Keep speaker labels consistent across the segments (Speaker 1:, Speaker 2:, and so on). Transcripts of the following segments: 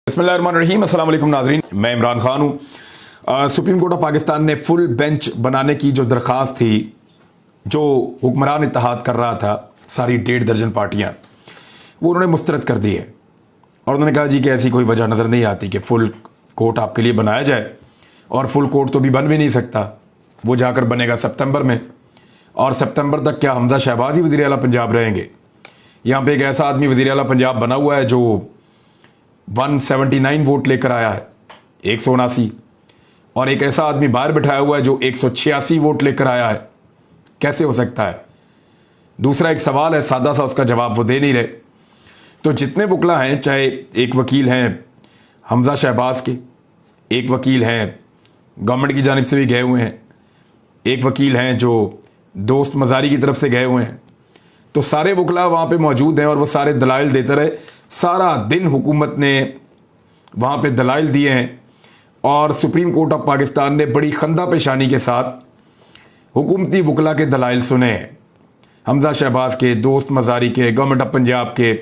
Speaker 1: बिस्मिल्लाहिर्रहमानिर्रहीम, अस्सलाम वालेकुम नाज़रीन। मैं इमरान खान हूँ। सुप्रीम कोर्ट ऑफ पाकिस्तान ने फुल बेंच बनाने की जो दरख्वास्त थी, जो हुक्मरान इत्तेहाद कर रहा था, सारी 1.5 दर्जन पार्टियाँ, वो उन्होंने मुस्तरद कर दी है। और उन्होंने कहा जी कि ऐसी कोई वजह नज़र नहीं आती कि फुल कोर्ट आपके लिए बनाया जाए, और फुल कोर्ट तो भी बन भी नहीं सकता, वो जाकर बनेगा सितंबर में, और सितंबर तक क्या हमजा शहबाज ही वज़ीर आला पंजाब रहेंगे? यहाँ पे एक ऐसा आदमी वज़ीर आला पंजाब बना हुआ है जो 179 वोट लेकर आया है, 179, और एक ऐसा आदमी बाहर बिठाया हुआ है जो 186 वोट लेकर आया है। कैसे हो सकता है? दूसरा एक सवाल है, सादा सा, उसका जवाब वो दे नहीं रहे। तो जितने वकला हैं, चाहे एक वकील हैं हमजा शहबाज के, एक वकील हैं गवर्नमेंट की जानिब से भी गए हुए हैं, एक वकील हैं जो दोस्त मज़ारी की तरफ से गए हुए हैं, तो सारे वकला वहाँ पे मौजूद हैं और वो सारे दलाइल देते रहे। सारा दिन हुकूमत ने वहाँ पे दलाइल दिए हैं, और सुप्रीम कोर्ट ऑफ पाकिस्तान ने बड़ी खंदा पेशानी के साथ हुकूमती वकला के दलाइल सुने हैं। हमजा शहबाज के, दोस्त मज़ारी के, गवर्नमेंट ऑफ पंजाब के,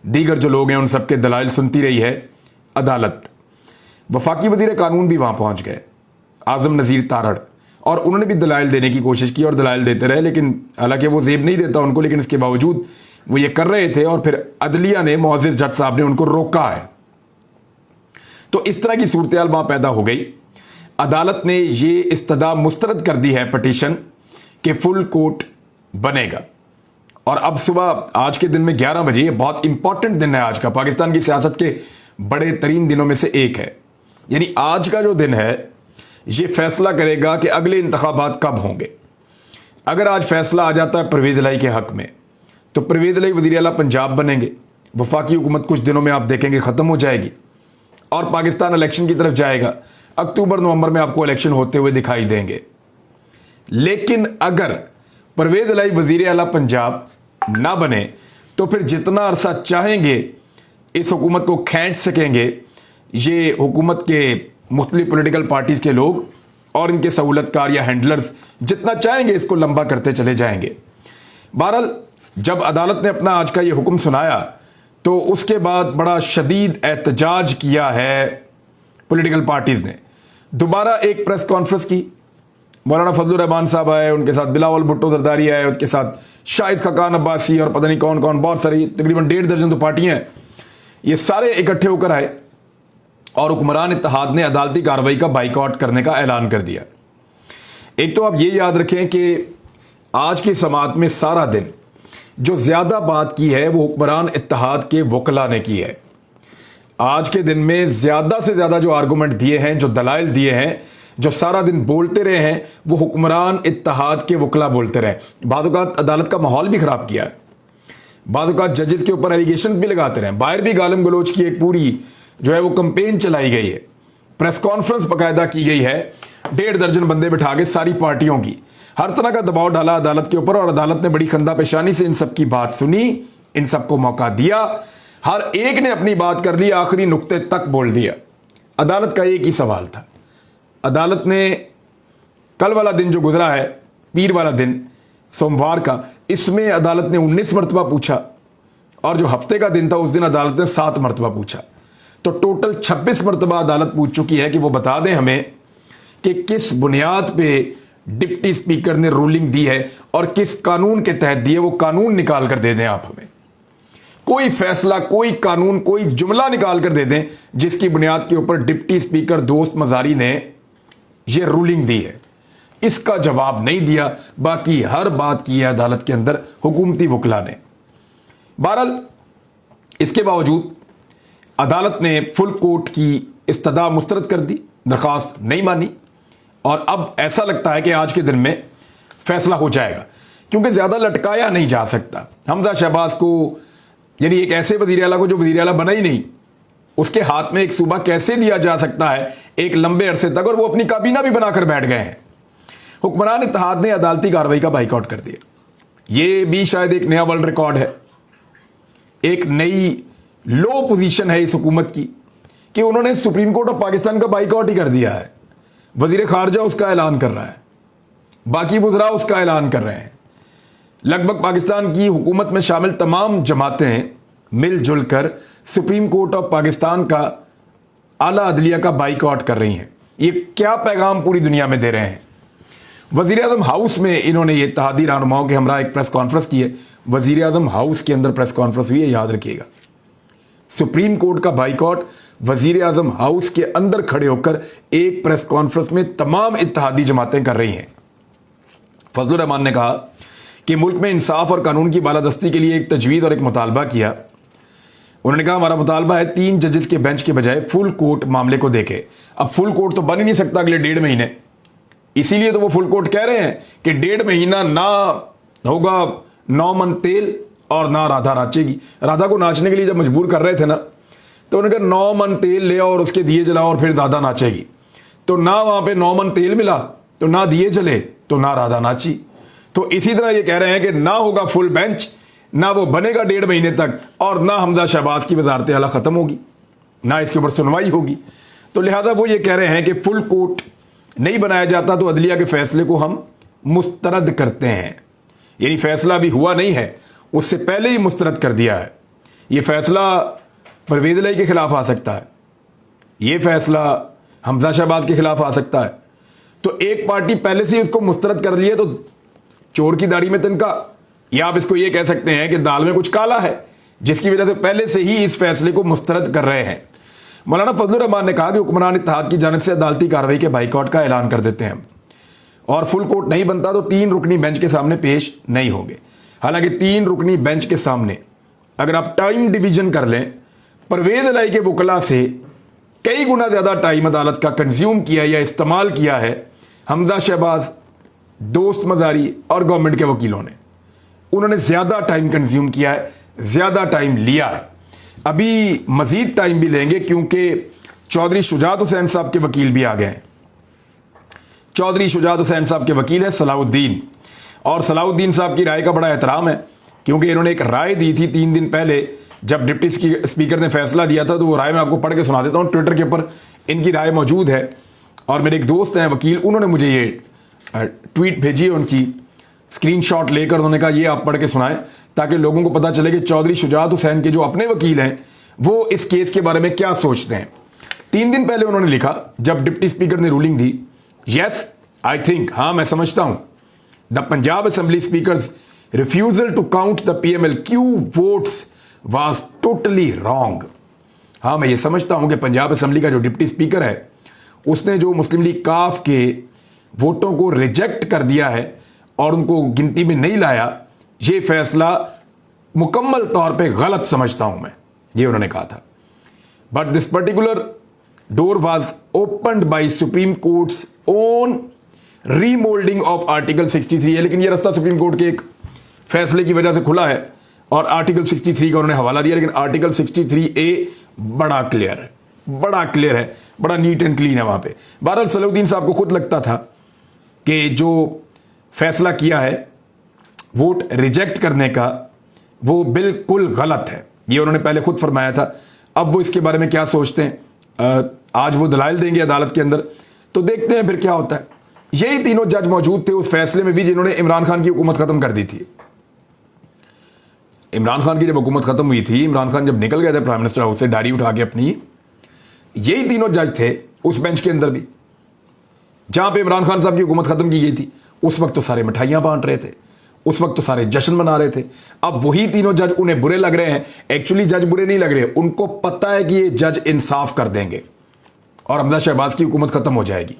Speaker 1: दीगर जो लोग हैं, उन सब के दलाइल सुनती रही है अदालत। वफाकी वज़ीर कानून भी वहाँ पहुँच गए, आज़म नज़ीर तारड़, और उन्होंने भी दलाइल देने की कोशिश की और दलाइल देते रहे, लेकिन हालांकि वो ज़ेब नहीं देता उनको, लेकिन इसके बावजूद वो ये कर रहे थे, और फिर अदलिया ने, मुअज़्ज़िज़ जज साहब ने उनको रोका है। तो इस तरह की सूरत हाल वहाँ पैदा हो गई। अदालत ने ये इस्तदा मुस्तरद कर दी है पटिशन कि फुल कोर्ट बनेगा। और अब सुबह आज के दिन में 11 बजे, ये बहुत इंपॉर्टेंट दिन है आज का, पाकिस्तान की सियासत के बड़े तरीन दिनों में से एक है। यानी आज का जो दिन है ये फैसला करेगा कि अगले इंतखाबात कब होंगे। अगर आज फैसला आ जाता है परवेज़ इलाही के हक में, तो परवेज़ इलाही वज़ीर आला पंजाब बनेंगे। वफाकी हुकूमत कुछ दिनों में आप देखेंगे ख़त्म हो जाएगी और पाकिस्तान इलेक्शन की तरफ जाएगा। अक्टूबर नवंबर में आपको इलेक्शन होते हुए दिखाई देंगे। लेकिन अगर परवेज़ इलाही वज़ीर आला पंजाब ना बने, तो फिर जितना अरसा चाहेंगे इस हुकूमत को खींच सकेंगे ये हुकूमत के मुख्तलिफ पॉलिटिकल पार्टीज़ के लोग, और इनके सहूलतकार या हैंडलर्स जितना चाहेंगे इसको लंबा करते चले जाएंगे। बहरहाल जब अदालत ने अपना आज का ये हुक्म सुनाया, तो उसके बाद बड़ा शदीद एहतजाज किया है पॉलिटिकल पार्टीज़ ने। दोबारा एक प्रेस कॉन्फ्रेंस की, मौलाना फजलुर रहमान साहब आए, उनके साथ बिलावल भुट्टो जरदारी आए, उसके साथ शाहिद खकान अब्बासी और पता नहीं कौन कौन, बहुत सारी, तकरीबन 1.5 दर्जन तो पार्टियाँ हैं, ये सारे इकट्ठे होकर आए और हुक्मरान इत्तेहाद ने अदालती कार्रवाई का बाइकआउट करने का ऐलान कर दिया। एक तो आप ये याद रखें कि आज की समाअत में सारा दिन जो ज़्यादा बात की है वो हुक्मरान इत्तेहाद के वकला ने की है। आज के दिन में ज़्यादा से ज़्यादा जो आर्गूमेंट दिए हैं, जो दलाइल दिए हैं, जो सारा दिन बोलते रहे हैं, वो हुक्मरान इत्तेहाद के वकला बोलते रहे। बाद औक़ात अदालत का माहौल भी ख़राब किया है, बाद औक़ात जजेस के ऊपर एलिगेशन भी लगाते रहे, बाहर भी गालिम गलोच की एक पूरी जो है वो कंपेन चलाई गई है, प्रेस कॉन्फ्रेंस बाकायदा की गई है, 1.5 दर्जन बंदे बिठा के सारी पार्टियों की, हर तरह का दबाव डाला अदालत के ऊपर, और अदालत ने बड़ी खंदा पेशानी से इन सब की बात सुनी, इन सबको मौका दिया, हर एक ने अपनी बात कर ली, आखिरी नुक्ते तक बोल दिया। अदालत का एक ही सवाल था। अदालत ने कल वाला दिन जो गुजरा है, पीर वाला दिन, सोमवार का, इसमें अदालत ने 19 मरतबा पूछा, और जो हफ्ते का दिन था उस दिन अदालत ने 7 मरतबा पूछा। तो टोटल 26 मरतबा अदालत पूछ चुकी है कि वो बता दें हमें कि किस बुनियाद पे डिप्टी स्पीकर ने रूलिंग दी है और किस कानून के तहत दी है। वो कानून निकाल कर दे दें आप हमें, कोई फैसला, कोई कानून, कोई जुमला निकाल कर दे दें जिसकी बुनियाद के ऊपर डिप्टी स्पीकर दोस्त मज़ारी ने ये रूलिंग दी है। इसका जवाब नहीं दिया। बाकी हर बात की है अदालत के अंदर हुकूमती वकला ने। बहरहाल इसके बावजूद अदालत ने फुल कोर्ट की इस्तदा मुस्तरद कर दी, दरख्वास्त नहीं मानी, और अब ऐसा लगता है कि आज के दिन में फैसला हो जाएगा, क्योंकि ज़्यादा लटकाया नहीं जा सकता। हमजा शहबाज को, यानी एक ऐसे वज़ीर आला को जो वज़ीर आला बना ही नहीं, उसके हाथ में एक सूबा कैसे दिया जा सकता है एक लंबे अरसे तक, और वो अपनी काबीना भी बनाकर बैठ गए हैं। हुक्मरान इत्तेहाद ने अदालती कार्रवाई का बाइकआउट कर दिया। ये भी शायद एक नया वर्ल्ड रिकॉर्ड है, एक नई लो पोजीशन है इस हुकूमत की कि उन्होंने सुप्रीम कोर्ट ऑफ पाकिस्तान का बाइकआउट ही कर दिया है। वजीर खारजा उसका ऐलान कर रहा है, बाकी वज़रा उसका ऐलान कर रहे हैं। लगभग पाकिस्तान की हुकूमत में शामिल तमाम जमातें मिलजुल कर सुप्रीम कोर्ट ऑफ पाकिस्तान का आला अदलिया का बाइकआउट कर रही हैं। ये क्या पैगाम पूरी दुनिया में दे रहे हैं? वजीर आजम हाउस में इन्होंने ये इत्तेहादी रहनुमाओं के हमरा एक प्रेस कॉन्फ्रेंस की है। वजीर आजम हाउस के अंदर प्रेस कॉन्फ्रेंस हुई है, याद रखिएगा। सुप्रीम कोर्ट का बाइकआउट, वजीर आजम हाउस के अंदर खड़े होकर एक प्रेस कॉन्फ्रेंस में तमाम इत्तेहादी जमातें कर रही हैं। फजलुर रहमान ने कहा कि मुल्क में इंसाफ और कानून की बालादस्ती के लिए एक तजवीज़ और एक मुतालबा किया। उन्होंने कहा हमारा मुतालबा है 3 जजेस के बेंच के बजाय फुल कोर्ट मामले को देखे। अब फुल कोर्ट तो बन ही नहीं सकता अगले 1.5 महीने, इसीलिए तो वो फुल कोर्ट कह रहे हैं कि 1.5 महीना ना होगा 9 मन तेल और ना राधा नाचेगी। राधा को नाचने के लिए जब मजबूर कर रहे थे ना, तो उन्होंने कहा 9 मन तेल ले आओ और उसके दिए जलाओ और फिर राधा नाचेगी। तो ना वहां पे 9 मन तेल मिला, तो ना दिए जले, तो ना राधा नाची। तो इसी तरह ये कह रहे हैं कि ना होगा फुल बेंच, ना वो बनेगा 1.5 महीने तक, और ना हमजा शहबाज की वजारत आला खत्म होगी, ना इसके ऊपर सुनवाई होगी। तो लिहाजा वो ये कह रहे हैं कि फुल कोर्ट नहीं बनाया जाता तो अदलिया के फैसले को हम मुस्तरद करते हैं। यानी फैसला अभी हुआ नहीं है, उससे पहले ही मुस्तरद कर दिया है। ये फैसला परवेज इलाही के खिलाफ आ सकता है, ये फैसला हमजा शहबाज के खिलाफ आ सकता है। तो एक पार्टी पहले से ही उसको मुस्तरद कर लिया, तो चोर की दाढ़ी में तिनका, या आप इसको ये कह सकते हैं कि दाल में कुछ काला है, जिसकी वजह से पहले से ही इस फैसले को मुस्तरद कर रहे हैं। मौलाना फजलुर रहमान ने कहा कि हुक्मरान इत्तेहाद की जानिब से अदालती कार्रवाई के बाइकआउट का ऐलान कर देते हैं, और फुल कोर्ट नहीं बनता तो 3 रुकनी बेंच के सामने पेश नहीं होंगे। हालांकि 3 रुकनी बेंच के सामने अगर आप टाइम डिवीजन कर लें, परवेज इलाही के वकला से कई गुना ज्यादा टाइम अदालत का कंज्यूम किया या इस्तेमाल किया है हमजा शहबाज, दोस्त मजारी और गवर्नमेंट के वकीलों ने। उन्होंने ज्यादा टाइम कंज्यूम किया है, ज्यादा टाइम लिया है। अभी मजीद टाइम भी लेंगे क्योंकि चौधरी शुजात हुसैन साहब के वकील भी आ गए हैं। चौधरी शुजात हुसैन साहब के वकील है सलाउद्दीन, और सलाउद्दीन साहब की राय का बड़ा एहतराम है क्योंकि इन्होंने एक राय दी थी 3 दिन पहले जब डिप्टी स्पीकर ने फैसला दिया था। तो वो राय मैं आपको पढ़ के सुना देता हूँ, ट्विटर के ऊपर इनकी राय मौजूद है। और मेरे एक दोस्त हैं वकील, उन्होंने मुझे ये ट्वीट भेजी है, उनकी स्क्रीनशॉट लेकर उन्होंने कहा ये आप पढ़ के सुनाएं ताकि लोगों को पता चले कि चौधरी शुजात हुसैन के जो अपने वकील हैं वो इस केस के बारे में क्या सोचते हैं। 3 दिन पहले उन्होंने लिखा जब डिप्टी स्पीकर ने रूलिंग दी, यस आई थिंक, हाँ मैं समझता हूं, the Punjab assembly speaker's refusal to count the PMLQ votes was totally wrong. हाँ मैं ये समझता हूं कि पंजाब असेंबली का जो डिप्टी स्पीकर है उसने जो मुस्लिम लीग काफ के वोटों को रिजेक्ट कर दिया है और उनको गिनती में नहीं लाया, ये फैसला मुकम्मल तौर पे गलत समझता हूं मैं, ये उन्होंने कहा था। But this particular door was opened by supreme court's own remoulding of article 63 है, लेकिन ये रास्ता सुप्रीम कोर्ट के एक फैसले की वजह से खुला है और आर्टिकल 63 का उन्होंने हवाला दिया। लेकिन आर्टिकल 63A बड़ा क्लियर है, बड़ा क्लियर है, बड़ा नीट एंड क्लीन है वहां पे। बहरहाल सलाउद्दीन साहब को खुद लगता था कि जो फैसला किया है वोट रिजेक्ट करने का वो बिल्कुल गलत है, ये उन्होंने पहले खुद फरमाया था। अब वो इसके बारे में क्या सोचते हैं, आज वो दलाइल देंगे अदालत के अंदर, तो देखते हैं फिर क्या होता है। यही तीनों जज मौजूद थे उस फैसले में भी जिन्होंने इमरान खान की हुकूमत खत्म कर दी थी। इमरान खान की जब हुकूमत खत्म हुई थी, इमरान खान जब निकल गए थे प्राइम मिनिस्टर हाउस से डायरी उठा के अपनी, यही तीनों जज थे उस बेंच के अंदर भी जहां पे इमरान खान साहब की हुकूमत खत्म की गई थी। उस वक्त तो सारे मिठाइयां बांट रहे थे, उस वक्त तो सारे जश्न मना रहे थे। अब वही तीनों जज उन्हें बुरे लग रहे हैं। एक्चुअली जज बुरे नहीं लग रहे, उनको पता है कि ये जज इंसाफ कर देंगे और हमजा शहबाज की हुकूमत खत्म हो जाएगी।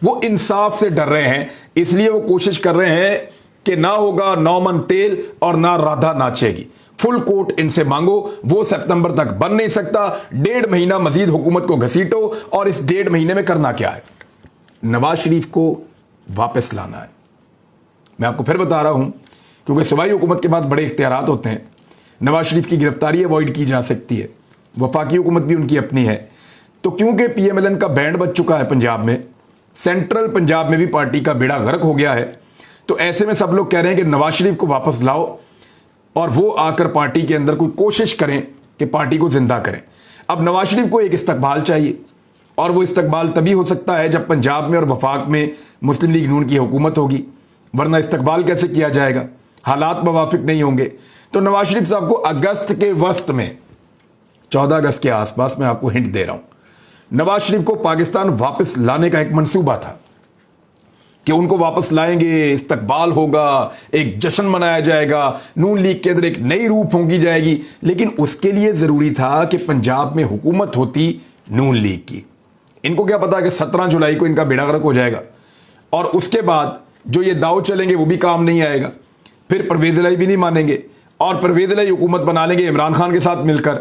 Speaker 1: वो इंसाफ से डर रहे हैं, इसलिए वो कोशिश कर रहे हैं कि ना होगा 9 मन तेल और ना राधा नाचेगी। फुल कोर्ट इनसे मांगो, वो सितंबर तक बन नहीं सकता। 1.5 महीना मजीद हुकूमत को घसीटो, और इस 1.5 महीने में करना क्या है, नवाज शरीफ को वापस लाना है। मैं आपको फिर बता रहा हूं क्योंकि सूबाई हुकूमत के बाद बड़े इख्तियारात होते हैं। नवाज शरीफ की गिरफ्तारी अवॉइड की जा सकती है, वफाकी हुकूमत भी उनकी अपनी है। तो क्योंकि PMLN का बैंड बज चुका है पंजाब में, सेंट्रल पंजाब में भी पार्टी का बेड़ा गर्क हो गया है, तो ऐसे में सब लोग कह रहे हैं कि नवाज शरीफ को वापस लाओ और वो आकर पार्टी के अंदर कोई कोशिश करें कि पार्टी को जिंदा करें। अब नवाज शरीफ को एक इस्तकबाल चाहिए, और वो इस्तकबाल तभी हो सकता है जब पंजाब में और वफाक में मुस्लिम लीग नून की हुकूमत होगी, वरना इस्तकबाल कैसे किया जाएगा, हालात मुवाफिक नहीं होंगे। تو नवाज शरीफ साहब को अगस्त के वस्त में 14 अगस्त के आसपास मैं आपको हिंट दे रहा हूं, नवाज शरीफ को पाकिस्तान वापस लाने का एक मंसूबा था कि उनको वापस लाएंगे, इस्तकबाल होगा, एक जश्न मनाया जाएगा, नून लीग के अंदर एक नई रूह फूंकी जाएगी। लेकिन उसके लिए जरूरी था कि पंजाब में हुकूमत होती नून लीग की। इनको क्या पता कि 17 जुलाई को इनका बेड़ा गर्क हो जाएगा और उसके बाद जो ये दाव चलेंगे वो भी काम नहीं आएगा। फिर परवेज इलाही भी नहीं मानेंगे और परवेज इलाही हुकूमत बना लेंगे इमरान खान के साथ मिलकर।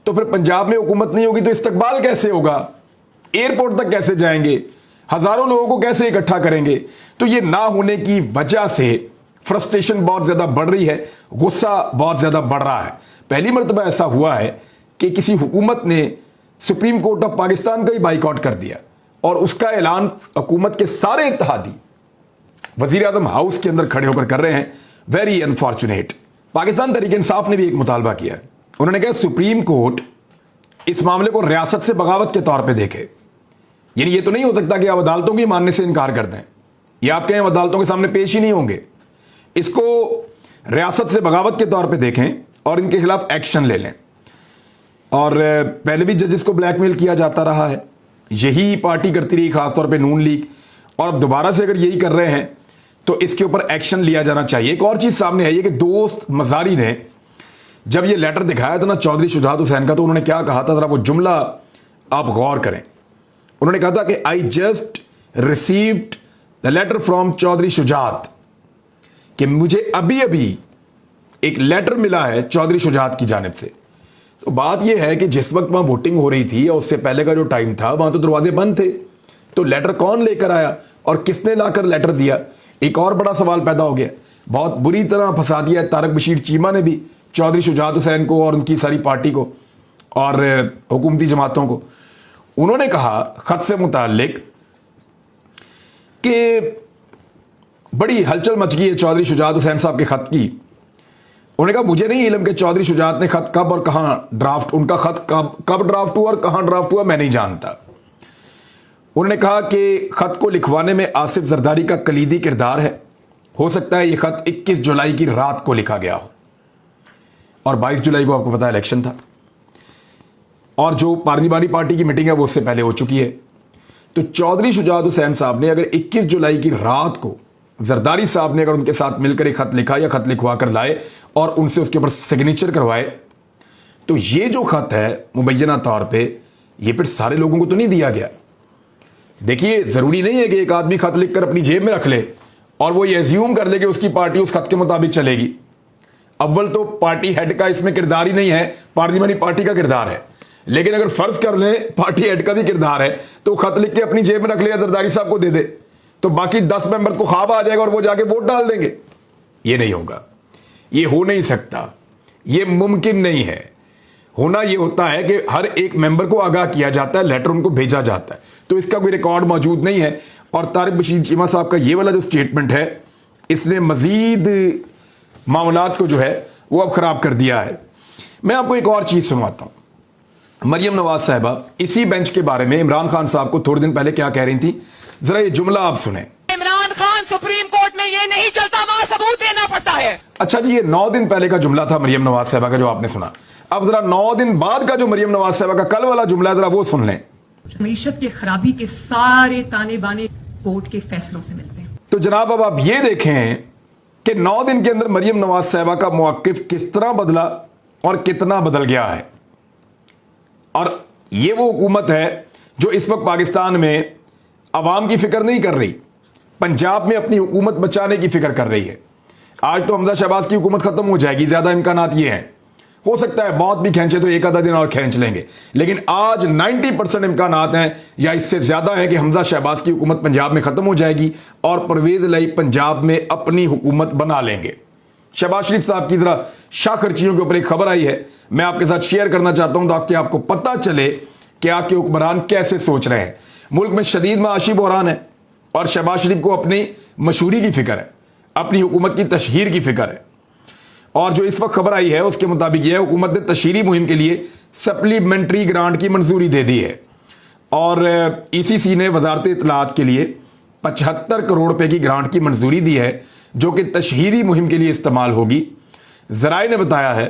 Speaker 1: तो फिर पंजाब में हुकूमत नहीं होगी तो इस्तकबाल कैसे होगा, एयरपोर्ट तक कैसे जाएंगे, हजारों लोगों को कैसे इकट्ठा करेंगे। तो ये ना होने की वजह से फ्रस्ट्रेशन बहुत ज्यादा बढ़ रही है, गुस्सा बहुत ज्यादा बढ़ रहा है। पहली मर्तबा ऐसा हुआ है कि किसी हुकूमत ने सुप्रीम कोर्ट ऑफ पाकिस्तान का ही बाइकआउट कर दिया और उसका ऐलान हुकूमत के सारे इत्तेहादी वजीर आजम हाउस के अंदर खड़े होकर कर रहे हैं। Very unfortunate. पाकिस्तान तहरीक इंसाफ ने भी एक मुतालबा किया है। उन्होंने कहा सुप्रीम कोर्ट इस मामले को रियासत से बगावत के तौर पे देखे। यानी ये तो नहीं हो सकता कि आप अदालतों की मानने से इनकार कर दें या आप कहें अदालतों के सामने पेश ही नहीं होंगे। इसको रियासत से बगावत के तौर पे देखें और इनके खिलाफ एक्शन ले लें। और पहले भी जजेस को ब्लैकमेल किया जाता रहा है, यही पार्टी करती रही, खासतौर पे नून लीग, और अब दोबारा से अगर यही कर रहे हैं तो इसके ऊपर एक्शन लिया जाना चाहिए। एक और चीज सामने है ये कि दोस्त मजारी ने जब ये लेटर दिखाया था ना चौधरी शुजात हुसैन का, तो उन्होंने क्या कहा था, जरा वो जुमला आप गौर करें। उन्होंने कहा था कि I just received the letter from Chaudhry Shujaat, कि मुझे अभी अभी एक लेटर मिला है चौधरी शुजात की जानिब से। तो बात यह है कि जिस वक्त वहां वोटिंग हो रही थी या उससे पहले का जो टाइम था वहां तो दरवाजे बंद थे, तो लेटर कौन लेकर आया और किसने लाकर लेटर दिया, एक और बड़ा सवाल पैदा हो गया। बहुत बुरी तरह फंसा दिया तारक बशीर चीमा ने भी चौधरी शुजात हुसैन को और उनकी सारी पार्टी को और हुकूमती जमातों को। उन्होंने कहा खत से मुताल्लिक कि बड़ी हलचल मच गई है चौधरी शुजात हुसैन साहब के खत की। उन्होंने कहा मुझे नहीं इल्म कि चौधरी शुजात ने खत कब और कहां ड्राफ्ट, उनका खत कब ड्राफ्ट हुआ और कहां ड्राफ्ट हुआ मैं नहीं जानता। उन्होंने कहा कि खत को लिखवाने में आसिफ जरदारी का कलीदी किरदार है। हो सकता है यह खत 21 जुलाई की रात को लिखा गया हो और 22 जुलाई को आपको पता है इलेक्शन था और जो पार्लिमानी पार्टी की मीटिंग है वो उससे पहले हो चुकी है। तो चौधरी शुजात हुसैन साहब ने अगर 21 जुलाई की रात को जरदारी साहब ने अगर उनके साथ मिलकर एक खत लिखा या खत लिखवा कर लाए और उनसे उसके ऊपर सिग्नेचर करवाए, तो ये जो खत है मुबैना तौर पे ये फिर सारे लोगों को तो नहीं दिया गया। देखिए जरूरी नहीं है कि एक आदमी खत लिखकर अपनी जेब में रख ले और वो ये एज्यूम कर ले कि उसकी पार्टी उस खत के मुताबिक चलेगी। अव्वल तो पार्टी हेड का इसमें किरदार ही नहीं है, पार्लिमानी पार्टी का किरदार है। लेकिन अगर फर्ज कर लें पार्टी हेड का भी किरदार है तो खत लिख के अपनी जेब में रख ले या जरदारी साहब को दे दे तो बाकी 10 मेंबर्स को ख्वाब आ जाएगा और वो जाके वोट डाल देंगे। ये नहीं होगा, ये हो नहीं सकता, ये मुमकिन नहीं है। होना ये होता है कि हर एक मेंबर को आगाह किया जाता है, लेटर उनको भेजा जाता है, तो इसका कोई रिकॉर्ड मौजूद नहीं है। और तारिक बशीर चीमा साहब का ये वाला जो स्टेटमेंट है इसने मजीद मामलात को जो है वो अब खराब कर दिया है। मैं आपको एक और चीज सुनवाता हूं। मरियम नवाज साहिबा इसी बेंच के बारे में इमरान खान साहब को थोड़े दिन पहले क्या कह रही थी, जरा ये जुमला आप सुने।
Speaker 2: इमरान खान सुप्रीम कोर्ट में ये नहीं चलता, वहां सबूत देना पड़ता है।
Speaker 1: अच्छा जी, ये 9 दिन पहले का जुमला था मरियम नवाज साहिबा का जो आपने सुना। अब जरा 9 दिन बाद का जो मरियम नवाज साहिबा का कल वाला जुमला है जरा वो सुन लें।
Speaker 3: मईशत की खराबी के सारे ताने बाने कोर्ट के फैसलों से मिलते हैं।
Speaker 1: तो जनाब अब आप ये देखें कि 9 दिन के अंदर मरियम नवाज साहिबा का मौक़िफ़ किस तरह बदला और कितना बदल गया है। और ये वो हुकूमत है जो इस वक्त पाकिस्तान में अवाम की फिक्र नहीं कर रही, पंजाब में अपनी हुकूमत बचाने की फिक्र कर रही है। आज तो हमजा शहबाज की हुकूमत खत्म हो जाएगी, ज्यादा इम्कानात ये हैं, हो सकता है बहुत भी खींचे तो एक आधा दिन और खींच लेंगे, लेकिन आज 90% इम्कानात हैं या इससे ज्यादा है कि हमजा शहबाज की हुकूमत पंजाब में खत्म हो जाएगी और परवेज इलाही पंजाब में अपनी हुकूमत बना लेंगे। शहबाज शरीफ साहब की तरह शाह खर्चियों के ऊपर एक खबर आई है, मैं आपके साथ शेयर करना चाहता हूं ताकि आपको पता चले कि आपके हुक्मरान कैसे सोच रहे हैं। मुल्क में शदीद माशी बहरान है और शहबाज शरीफ को अपनी मशहूरी की फिक्र है, अपनी हुकूमत की तशहीर की फिक्र है। और जो इस वक्त खबर आई है उसके मुताबिक यह हुकूमत ने तशहीरी मुहिम के लिए सप्लीमेंट्री ग्रांट की मंजूरी दे दी है और ईसीसी ने वजारत इत्तलात के लिए 75 करोड़ रुपए की ग्रांट की मंजूरी दी है जो कि तशहीरी मुहिम के लिए इस्तेमाल होगी। ذرائع نے بتایا ہے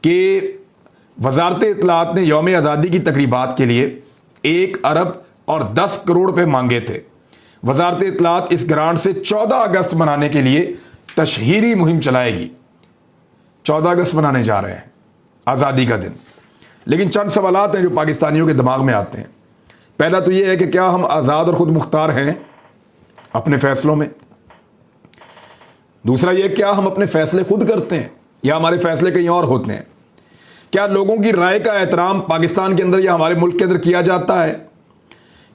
Speaker 1: کہ وزارت اطلاعات نے یوم آزادی کی تقریبات کے لیے 1 ارب اور 10 کروڑ روپے مانگے تھے۔ وزارت اطلاعات اس گرانٹ سے 14 اگست منانے کے لیے تشہیری مہم چلائے گی۔ 14 اگست منانے جا رہے ہیں آزادی کا دن، لیکن چند سوالات ہیں جو پاکستانیوں کے دماغ میں آتے ہیں۔ پہلا تو یہ ہے کہ کیا ہم آزاد اور خود مختار ہیں اپنے فیصلوں میں؟ دوسرا یہ کیا ہم اپنے فیصلے خود کرتے ہیں یا ہمارے فیصلے کہیں اور ہوتے ہیں؟ کیا لوگوں کی رائے کا احترام پاکستان کے اندر یا ہمارے ملک کے اندر کیا جاتا ہے؟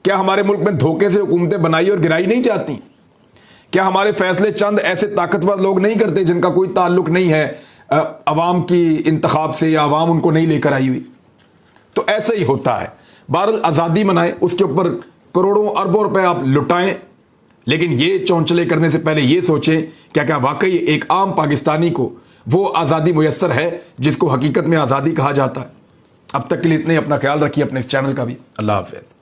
Speaker 1: کیا ہمارے ملک میں دھوکے سے حکومتیں بنائی اور گرائی نہیں جاتی؟ کیا ہمارے فیصلے چند ایسے طاقتور لوگ نہیں کرتے جن کا کوئی تعلق نہیں ہے عوام کی انتخاب سے، یا عوام ان کو نہیں لے کر آئی ہوئی؟ تو ایسا ہی ہوتا ہے۔ بہرحال آزادی منائیں، اس کے اوپر کروڑوں اربوں روپے آپ لٹائیں، لیکن یہ چونچلے کرنے سے پہلے یہ سوچیں کیا واقعی ایک عام پاکستانی کو وہ آزادی میسر ہے جس کو حقیقت میں آزادی کہا جاتا ہے۔ اب تک کے لیے اتنے، اپنا خیال رکھیے، اپنے اس چینل کا بھی۔ اللہ حافظ۔